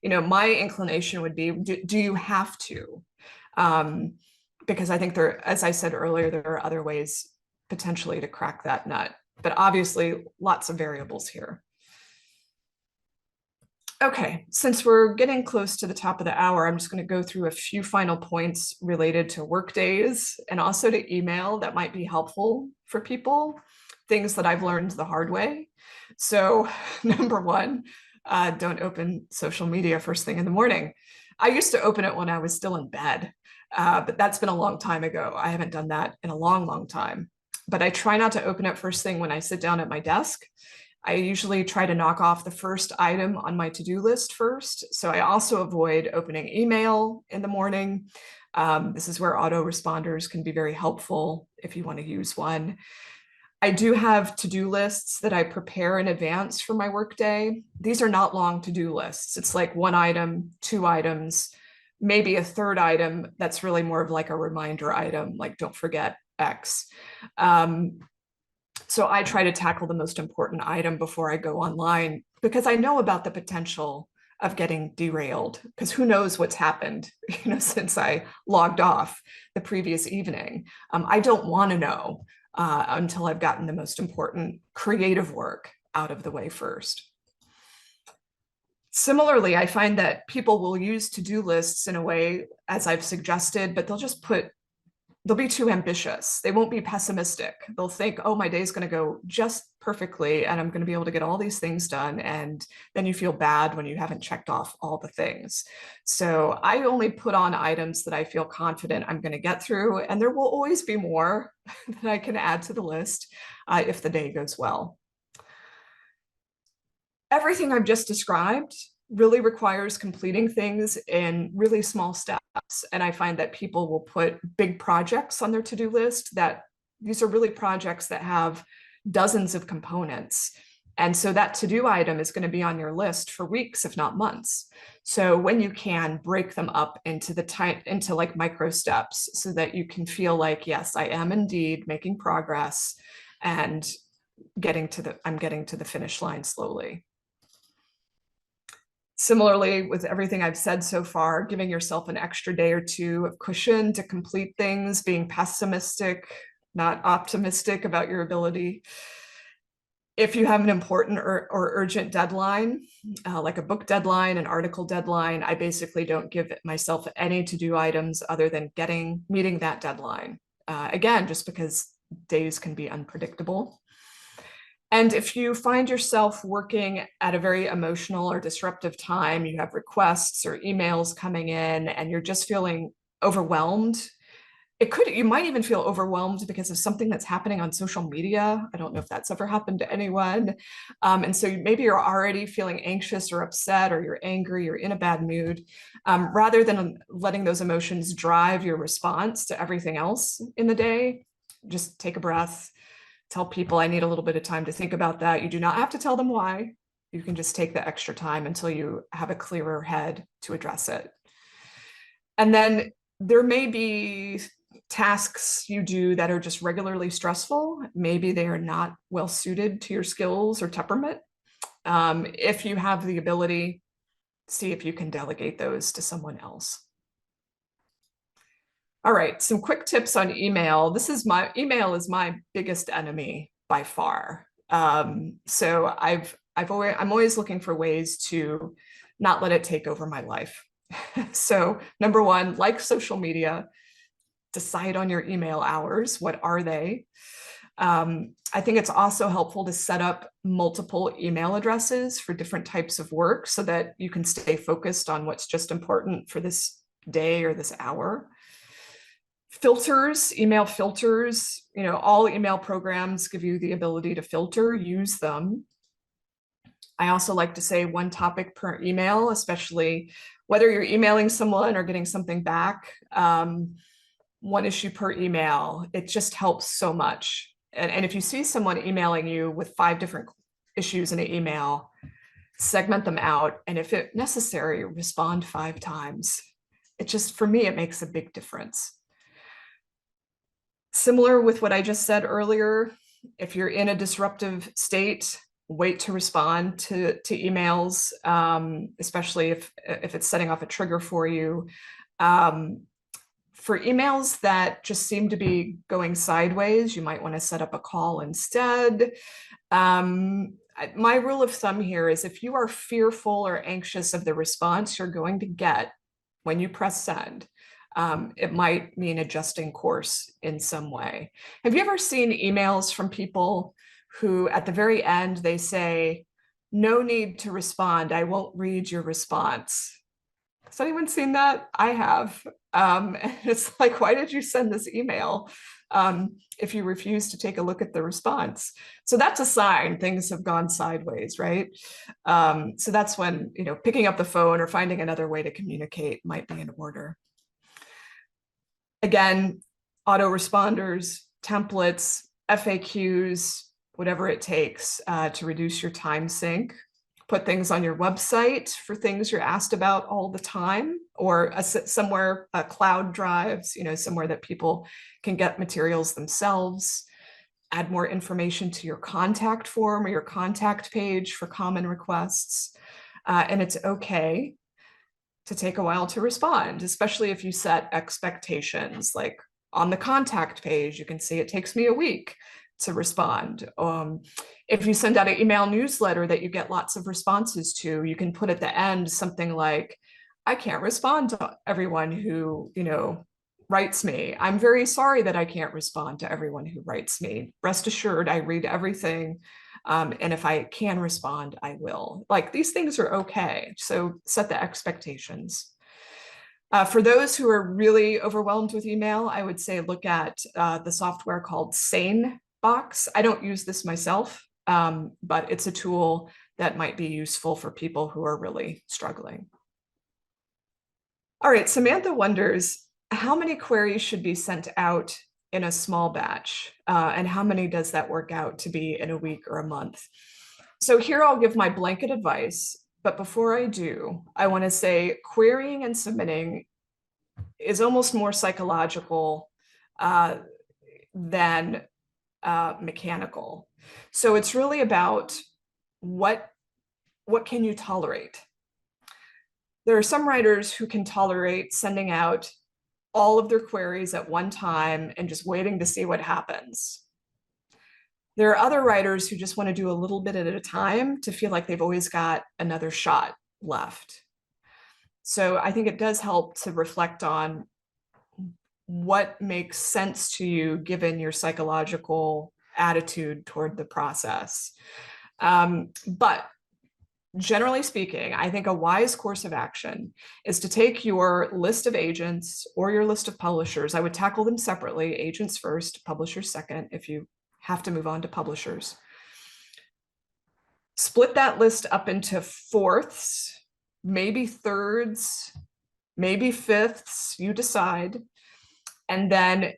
my inclination would be, do you have to? Because I think as I said earlier, there are other ways potentially to crack that nut, but obviously lots of variables here. Okay, since we're getting close to the top of the hour, I'm just going to go through a few final points related to work days and also to email that might be helpful for people, things that I've learned the hard way. So number one, don't open social media first thing in the morning. I used to open it when I was still in bed, but that's been a long time ago. I haven't done that in a long, long time. But I try not to open it first thing when I sit down at my desk. I usually try to knock off the first item on my to-do list first. So I also avoid opening email in the morning. This is where autoresponders can be very helpful if you want to use one. I do have to-do lists that I prepare in advance for my workday. These are not long to-do lists. It's like one item, two items, maybe a third item that's really more of like a reminder item, like don't forget X. So I try to tackle the most important item before I go online, because I know about the potential of getting derailed, because who knows what's happened, since I logged off the previous evening. I don't want to know until I've gotten the most important creative work out of the way first. Similarly, I find that people will use to-do lists in a way, as I've suggested, but they'll be too ambitious. They won't be pessimistic. They'll think, oh, my day's going to go just perfectly and I'm going to be able to get all these things done. And then you feel bad when you haven't checked off all the things. So I only put on items that I feel confident I'm going to get through. And there will always be more that I can add to the list if the day goes well. Everything I've just described really requires completing things in really small steps. And I find that people will put big projects on their to-do list, that these are really projects that have dozens of components. And so that to-do item is going to be on your list for weeks, if not months. So when you can, break them up into like micro steps so that you can feel like, yes, I am indeed making progress and I'm getting to the finish line slowly. Similarly, with everything I've said so far, giving yourself an extra day or two of cushion to complete things, being pessimistic, not optimistic about your ability. If you have an important or urgent deadline, like a book deadline, an article deadline, I basically don't give myself any to-do items other than meeting that deadline. Again, just because days can be unpredictable. And if you find yourself working at a very emotional or disruptive time, you have requests or emails coming in, and you're just feeling overwhelmed, you might even feel overwhelmed because of something that's happening on social media. I don't know if that's ever happened to anyone. And so maybe you're already feeling anxious or upset, or you're angry, you're in a bad mood. Rather than letting those emotions drive your response to everything else in the day, just take a breath, tell people I need a little bit of time to think about that. You do not have to tell them why. You can just take the extra time until you have a clearer head to address it. And then there may be tasks you do that are just regularly stressful. Maybe they are not well suited to your skills or temperament. If you have the ability, see if you can delegate those to someone else. All right, some quick tips on email. Email is my biggest enemy by far. So I'm always looking for ways to not let it take over my life. So number one, like social media, decide on your email hours. What are they? I think it's also helpful to set up multiple email addresses for different types of work so that you can stay focused on what's just important for this day or this hour. Filters, email filters, all email programs give you the ability to filter, use them. I also like to say one topic per email, especially whether you're emailing someone or getting something back. One issue per email, it just helps so much. And if you see someone emailing you with 5 different issues in an email, segment them out. And if it necessary, respond 5 times. For me, it makes a big difference. Similar with what I just said earlier, if you're in a disruptive state, wait to respond to emails, especially if it's setting off a trigger for you. For emails that just seem to be going sideways, you might want to set up a call instead. My rule of thumb here is if you are fearful or anxious of the response you're going to get when you press send, it might mean adjusting course in some way. Have you ever seen emails from people who at the very end, they say, no need to respond, I won't read your response? Has anyone seen that? I have. It's like, why did you send this email if you refuse to take a look at the response? So that's a sign things have gone sideways, right? So that's when, picking up the phone or finding another way to communicate might be in order. Again, autoresponders, templates, FAQs, whatever it takes to reduce your time sink. Put things on your website for things you're asked about all the time, or somewhere, cloud drives, somewhere that people can get materials themselves. Add more information to your contact form or your contact page for common requests. And it's okay to take a while to respond, especially if you set expectations. Like on the contact page, you can see it takes me a week to respond. If you send out an email newsletter that you get lots of responses to, you can put at the end something like, I can't respond to everyone who, writes me. I'm very sorry that I can't respond to everyone who writes me. Rest assured, I read everything. And if I can respond, I will. Like, these things are okay. So set the expectations. For those who are really overwhelmed with email, I would say look at the software called Sane Box. I don't use this myself, but it's a tool that might be useful for people who are really struggling. All right, Samantha wonders, how many queries should be sent out in a small batch? And how many does that work out to be in a week or a month? So here I'll give my blanket advice, but before I do, I want to say querying and submitting is almost more psychological than mechanical. So it's really about what can you tolerate? There are some writers who can tolerate sending out all of their queries at one time and just waiting to see what happens. There are other writers who just want to do a little bit at a time to feel like they've always got another shot left. So I think it does help to reflect on what makes sense to you given your psychological attitude toward the process. But generally speaking, I think a wise course of action is to take your list of agents or your list of publishers. I would tackle them separately, agents first, publishers second, if you have to move on to publishers. Split that list up into fourths, maybe thirds, maybe fifths, you decide. And then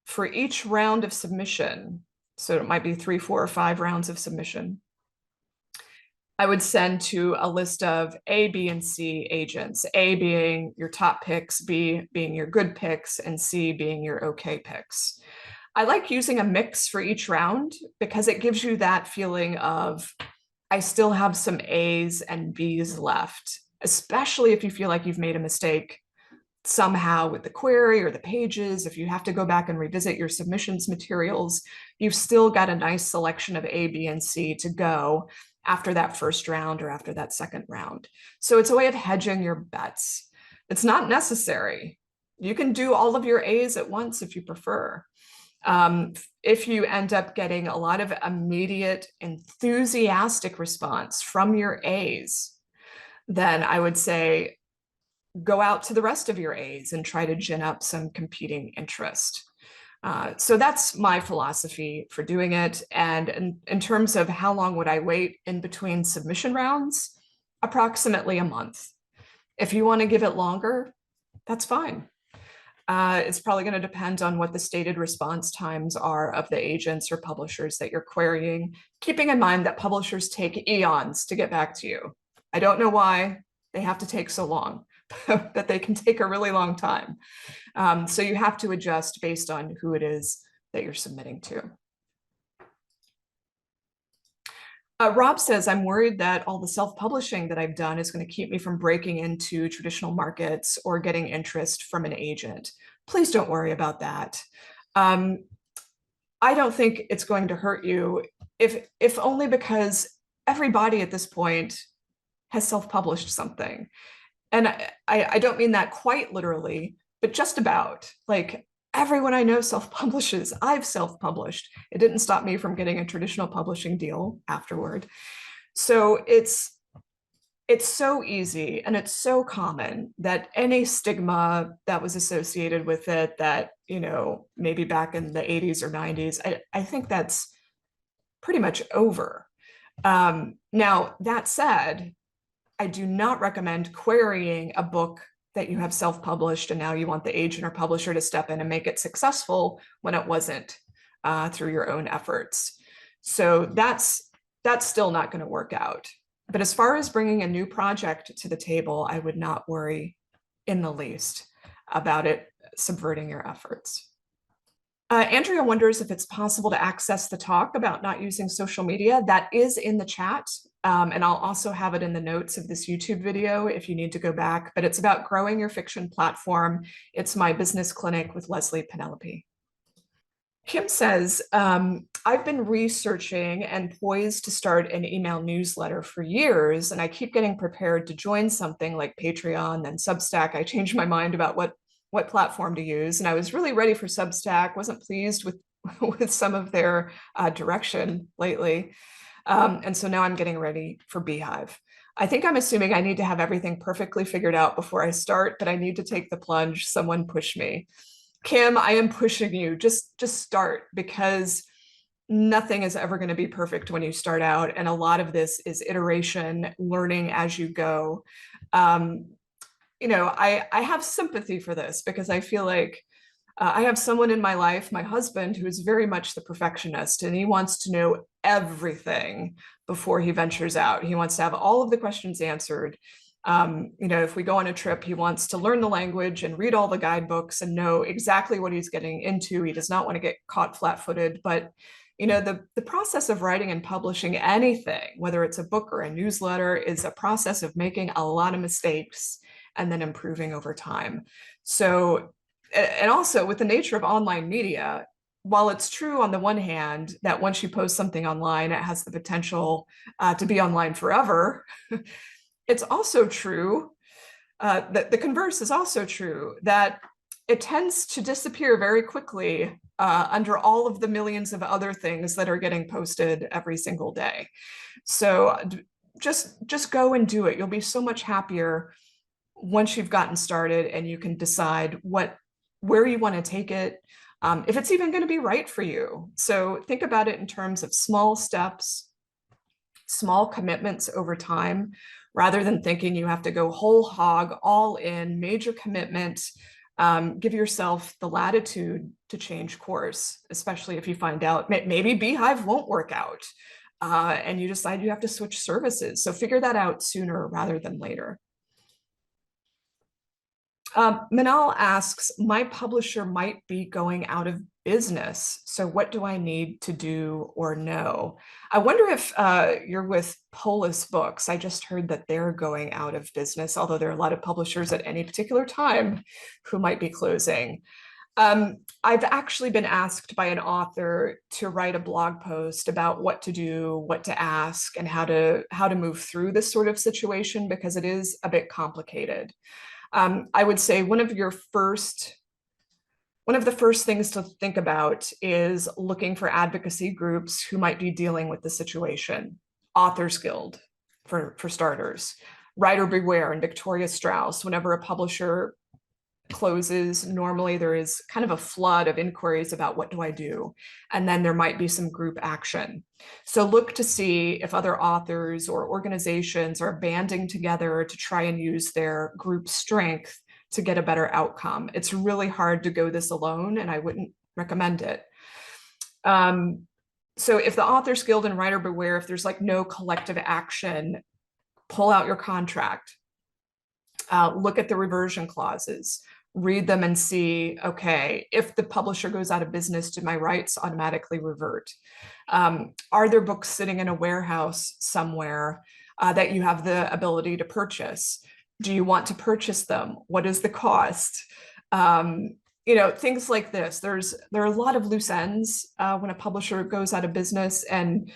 for each round of submission, so it might be 3, 4, or 5 rounds of submission, I would send to a list of A, B, and C agents, A being your top picks, B being your good picks, and C being your okay picks. I like using a mix for each round because it gives you that feeling of, I still have some A's and B's left, especially if you feel like you've made a mistake somehow with the query or the pages. If you have to go back and revisit your submissions materials, you've still got a nice selection of A, B, and C to go after that first round or after that second round. So it's a way of hedging your bets. It's not necessary. You can do all of your A's at once if you prefer. If you end up getting a lot of immediate, enthusiastic response from your A's, then I would say go out to the rest of your A's and try to gin up some competing interest. So that's my philosophy for doing it. And in terms of how long would I wait in between submission rounds, approximately a month. If you want to give it longer, that's fine. It's probably going to depend on what the stated response times are of the agents or publishers that you're querying, keeping in mind that publishers take eons to get back to you. I don't know why they have to take so long, but they can take a really long time. So you have to adjust based on who it is that you're submitting to. Rob says, I'm worried that all the self-publishing that I've done is going to keep me from breaking into traditional markets or getting interest from an agent. Please don't worry about that. I don't think it's going to hurt you, if only because everybody at this point has self-published something. And I don't mean that quite literally, but just about. Like, everyone I know self-publishes. I've self-published. It didn't stop me from getting a traditional publishing deal afterward. So it's so easy and it's so common that any stigma that was associated with it, that, you know, maybe back in the 80s or 90s, I think that's pretty much over. Now, that said, I do not recommend querying a book that you have self-published and now you want the agent or publisher to step in and make it successful when it wasn't, through your own efforts. So that's still not going to work out. But as far as bringing a new project to the table, I would not worry in the least about it subverting your efforts. Andrea wonders if it's possible to access the talk about not using social media. That is in the chat, and I'll also have it in the notes of this YouTube video if you need to go back, but it's about growing your fiction platform. It's my business clinic with Leslie Penelope. Kim says, I've been researching and poised to start an email newsletter for years, and I keep getting prepared to join something like Patreon and Substack. I changed my mind about what platform to use, and I was really ready for Substack, wasn't pleased with some of their direction lately. And so now I'm getting ready for Beehive. I think I'm assuming I need to have everything perfectly figured out before I start, but I need to take the plunge. Someone push me. Kim, I am pushing you. Just start, because nothing is ever going to be perfect when you start out. And a lot of this is iteration, learning as you go. You know, I have sympathy for this because I feel like I have someone in my life, my husband, who is very much the perfectionist, and he wants to know everything before he ventures out. He wants to have all of the questions answered. You know, if we go on a trip, he wants to learn the language and read all the guidebooks and know exactly what he's getting into. He does not want to get caught flat-footed. But, you know, the process of writing and publishing anything, whether it's a book or a newsletter, is a process of making a lot of mistakes and then improving over time. So, and also with the nature of online media, while it's true on the one hand that once you post something online, it has the potential to be online forever, it's also true that the converse is also true, that it tends to disappear very quickly under all of the millions of other things that are getting posted every single day. So just go and do it. You'll be so much happier once you've gotten started and you can decide where you want to take it, if it's even going to be right for you. So think about it in terms of small steps, small commitments over time, rather than thinking you have to go whole hog, all in, major commitment. Give yourself the latitude to change course, especially if you find out maybe Beehive won't work out and you decide you have to switch services. So figure that out sooner rather than later. Manal asks, my publisher might be going out of business. So what do I need to do or know? I wonder if you're with Polis Books. I just heard that they're going out of business, although there are a lot of publishers at any particular time who might be closing. I've actually been asked by an author to write a blog post about what to do, what to ask, and how to move through this sort of situation, because it is a bit complicated. I would say one of the first things to think about is looking for advocacy groups who might be dealing with the situation. Authors Guild, for starters. Writer Beware and Victoria Strauss. Whenever a publisher closes, normally there is kind of a flood of inquiries about what do I do? And then there might be some group action. So look to see if other authors or organizations are banding together to try and use their group strength to get a better outcome. It's really hard to go this alone, and I wouldn't recommend it. So if the Authors Guild and Writer Beware, if there's like no collective action, pull out your contract. Look at the reversion clauses, read them and see, okay, if the publisher goes out of business, do my rights automatically revert? Are there books sitting in a warehouse somewhere that you have the ability to purchase? Do you want to purchase them? What is the cost? Things like this. There are a lot of loose ends when a publisher goes out of business, and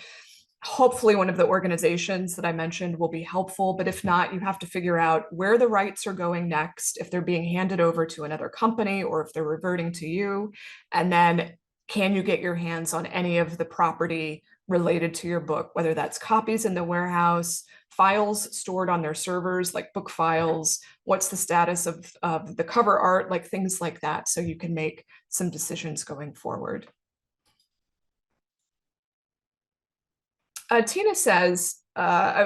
hopefully one of the organizations that I mentioned will be helpful, but if not, you have to figure out where the rights are going next, if they're being handed over to another company or if they're reverting to you, and then can you get your hands on any of the property related to your book, whether that's copies in the warehouse, files stored on their servers, like book files, what's the status of the cover art, like things like that, so you can make some decisions going forward. Tina says,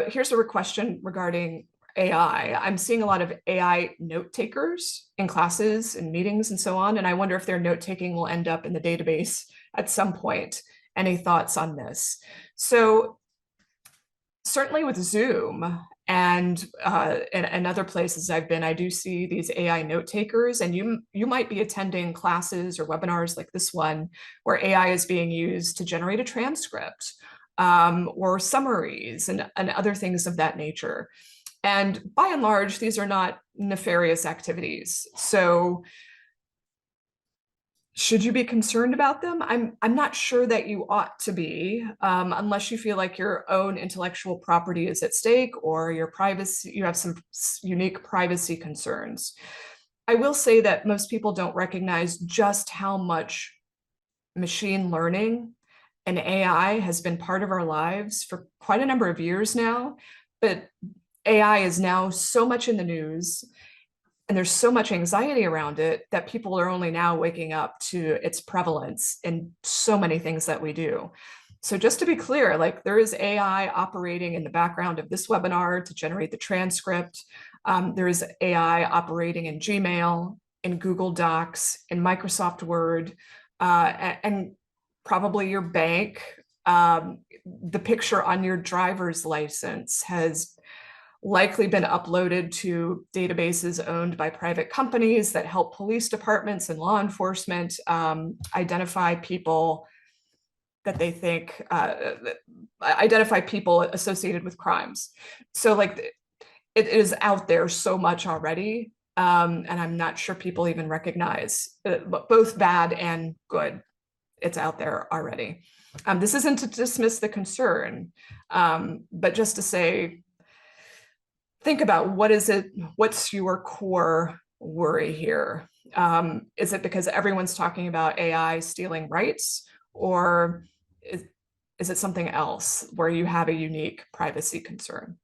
here's a question regarding AI. I'm seeing a lot of AI note takers in classes and meetings and so on, and I wonder if their note taking will end up in the database at some point. Any thoughts on this? So certainly with Zoom and other places I've been, I do see these AI note takers, and you might be attending classes or webinars like this one where AI is being used to generate a transcript or summaries and other things of that nature. And by and large, these are not nefarious activities. So should you be concerned about them? I'm not sure that you ought to be, unless you feel like your own intellectual property is at stake or your privacy, you have some unique privacy concerns. I will say that most people don't recognize just how much machine learning and AI has been part of our lives for quite a number of years now, but AI is now so much in the news and there's so much anxiety around it that people are only now waking up to its prevalence in so many things that we do. So just to be clear, like there is AI operating in the background of this webinar to generate the transcript. There is AI operating in Gmail, in Google Docs, in Microsoft Word, and probably your bank. The picture on your driver's license has likely been uploaded to databases owned by private companies that help police departments and law enforcement identify people that they think, identify people associated with crimes. So like it is out there so much already. And I'm not sure people even recognize both bad and good. It's out there already. This isn't to dismiss the concern, but just to say, think about what's your core worry here. Is it because everyone's talking about AI stealing rights, or is it something else where you have a unique privacy concern?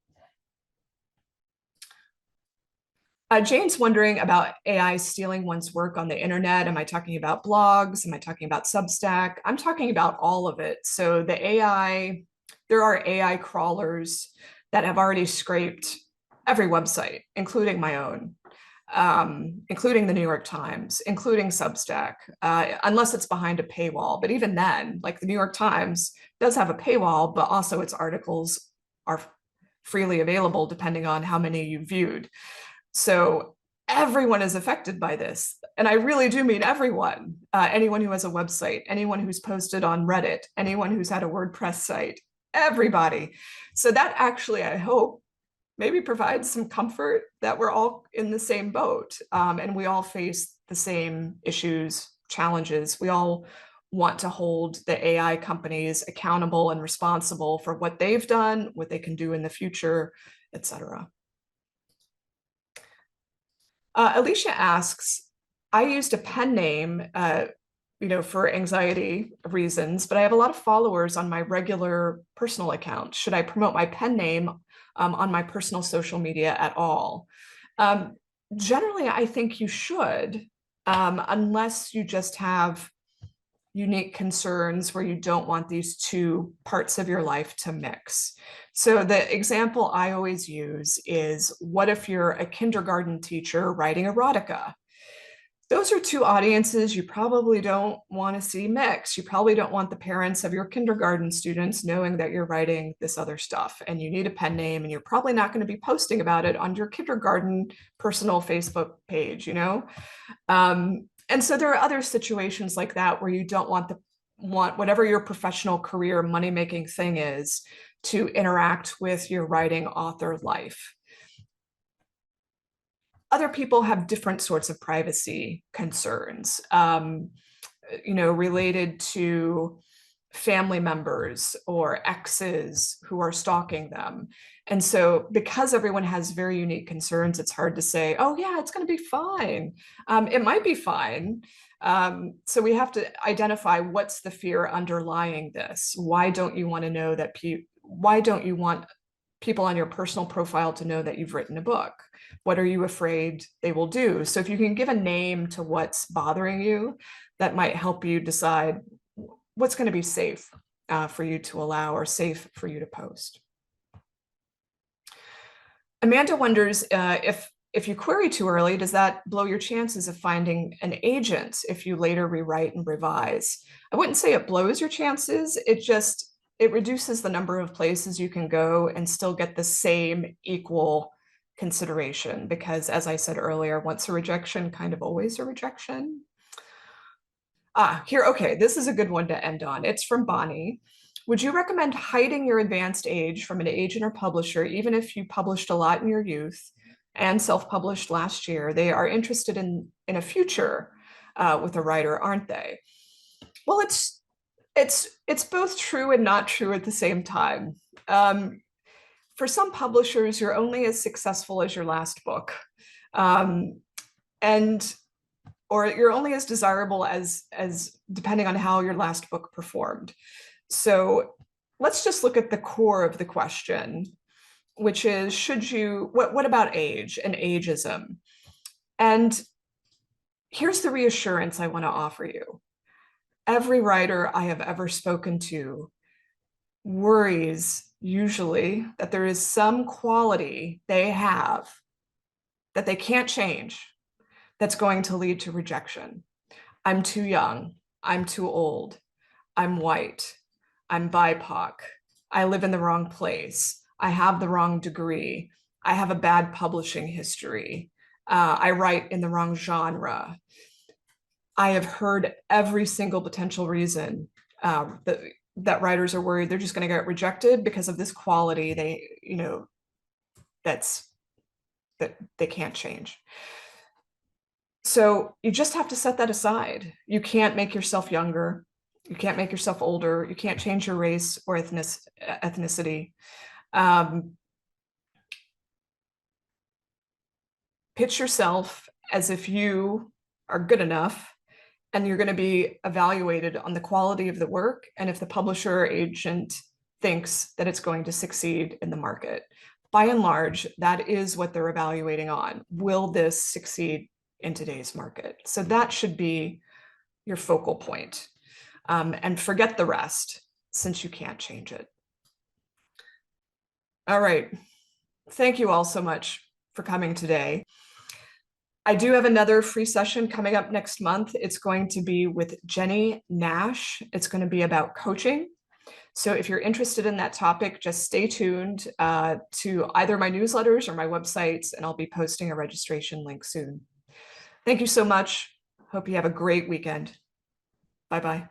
Jane's wondering about AI stealing one's work on the internet. Am I talking about blogs? Am I talking about Substack? I'm talking about all of it. So the AI, there are AI crawlers that have already scraped every website, including my own, including the New York Times, including Substack, unless it's behind a paywall. But even then, like the New York Times does have a paywall, but also its articles are freely available depending on how many you viewed. So everyone is affected by this. And I really do mean everyone, anyone who has a website, anyone who's posted on Reddit, anyone who's had a WordPress site, everybody. So that actually, I hope, maybe provides some comfort that we're all in the same boat, and we all face the same issues, challenges. We all want to hold the AI companies accountable and responsible for what they've done, what they can do in the future, etc. Alicia asks, I used a pen name, for anxiety reasons, but I have a lot of followers on my regular personal account. Should I promote my pen name on my personal social media at all? Generally, I think you should, unless you just have unique concerns where you don't want these two parts of your life to mix. So the example I always use is, what if you're a kindergarten teacher writing erotica? Those are two audiences you probably don't want to see mix. You probably don't want the parents of your kindergarten students knowing that you're writing this other stuff, and you need a pen name, and you're probably not going to be posting about it on your kindergarten personal Facebook page, and so there are other situations like that where you don't want whatever your professional career money-making thing is to interact with your writing author life. Other people have different sorts of privacy concerns, related to family members or exes who are stalking them. And so because everyone has very unique concerns, it's hard to say, oh yeah, it's going to be fine. It might be fine. So we have to identify what's the fear underlying this. Why don't you want to know that why don't you want people on your personal profile to know that you've written a book? What are you afraid they will do? So if you can give a name to what's bothering you, that might help you decide what's going to be safe for you to allow, or safe for you to post. Amanda wonders if you query too early, does that blow your chances of finding an agent if you later rewrite and revise? I wouldn't say it blows your chances. It reduces the number of places you can go and still get the same equal consideration, because as I said earlier, once a rejection, kind of always a rejection. Here, okay, this is a good one to end on. It's from Bonnie. Would you recommend hiding your advanced age from an agent or publisher, even if you published a lot in your youth and self-published last year? They are interested in a future with a writer, aren't they? Well, it's both true and not true at the same time. For some publishers, you're only as successful as your last book, or you're only as desirable as depending on how your last book performed. So let's just look at the core of the question, which is, what about age and ageism? And here's the reassurance I want to offer you. Every writer I have ever spoken to worries usually that there is some quality they have that they can't change that's going to lead to rejection. I'm too young. I'm too old. I'm white. I'm BIPOC. I live in the wrong place. I have the wrong degree. I have a bad publishing history. I write in the wrong genre. I have heard every single potential reason that writers are worried they're just going to get rejected because of this quality that they can't change. So you just have to set that aside. You can't make yourself younger. You can't make yourself older. You can't change your race or ethnicity. Pitch yourself as if you are good enough, and you're going to be evaluated on the quality of the work and if the publisher or agent thinks that it's going to succeed in the market. By and large, that is what they're evaluating on. Will this succeed in today's market? So that should be your focal point. And forget the rest, since you can't change it. All right. Thank you all so much for coming today. I do have another free session coming up next month. It's going to be with Jenny Nash. It's going to be about coaching. So if you're interested in that topic, just stay tuned to either my newsletters or my websites, and I'll be posting a registration link soon. Thank you so much. Hope you have a great weekend. Bye-bye.